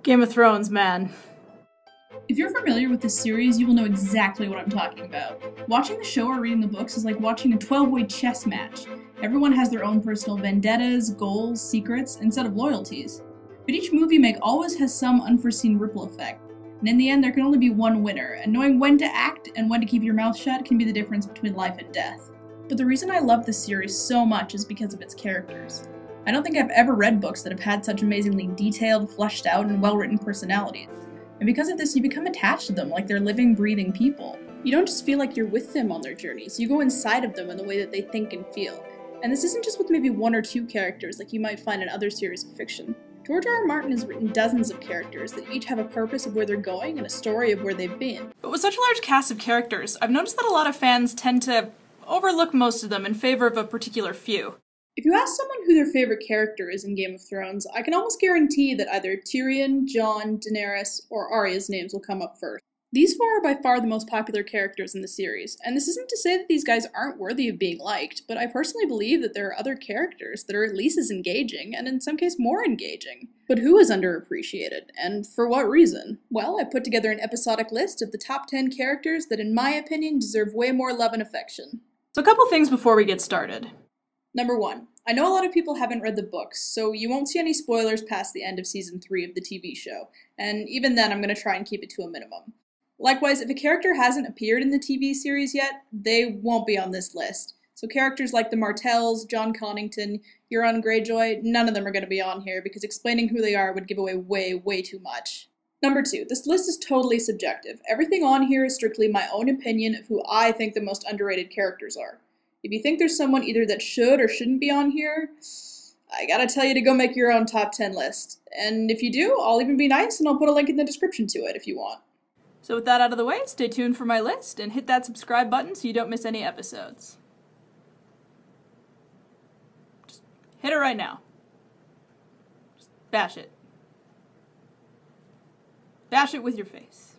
Game of Thrones, man. If you're familiar with this series, you will know exactly what I'm talking about. Watching the show or reading the books is like watching a 12-way chess match. Everyone has their own personal vendettas, goals, secrets, and set of loyalties. But each move you make always has some unforeseen ripple effect. And in the end, there can only be one winner, and knowing when to act and when to keep your mouth shut can be the difference between life and death. But the reason I love this series so much is because of its characters. I don't think I've ever read books that have had such amazingly detailed, fleshed out, and well-written personalities. And because of this, you become attached to them like they're living, breathing people. You don't just feel like you're with them on their journeys, you go inside of them in the way that they think and feel. And this isn't just with maybe one or two characters like you might find in other series of fiction. George R. R. Martin has written dozens of characters that each have a purpose of where they're going and a story of where they've been. But with such a large cast of characters, I've noticed that a lot of fans tend to overlook most of them in favor of a particular few. If you ask someone who their favorite character is in Game of Thrones, I can almost guarantee that either Tyrion, Jon, Daenerys, or Arya's names will come up first. These four are by far the most popular characters in the series, and this isn't to say that these guys aren't worthy of being liked, but I personally believe that there are other characters that are at least as engaging, and in some cases more engaging. But who is underappreciated, and for what reason? Well, I put together an episodic list of the top 10 characters that in my opinion deserve way more love and affection. So a couple things before we get started. Number 1. I know a lot of people haven't read the books, so you won't see any spoilers past the end of Season 3 of the TV show, and even then I'm going to try and keep it to a minimum. Likewise, if a character hasn't appeared in the TV series yet, they won't be on this list. So characters like the Martells, Jon Connington, Euron Greyjoy, none of them are going to be on here because explaining who they are would give away way too much. Number 2, this list is totally subjective. Everything on here is strictly my own opinion of who I think the most underrated characters are. If you think there's someone either that should or shouldn't be on here, I gotta tell you to go make your own top 10 list. And if you do, I'll even be nice and I'll put a link in the description to it if you want. So with that out of the way, stay tuned for my list and hit that subscribe button so you don't miss any episodes. Just hit it right now. Just bash it. Bash it with your face.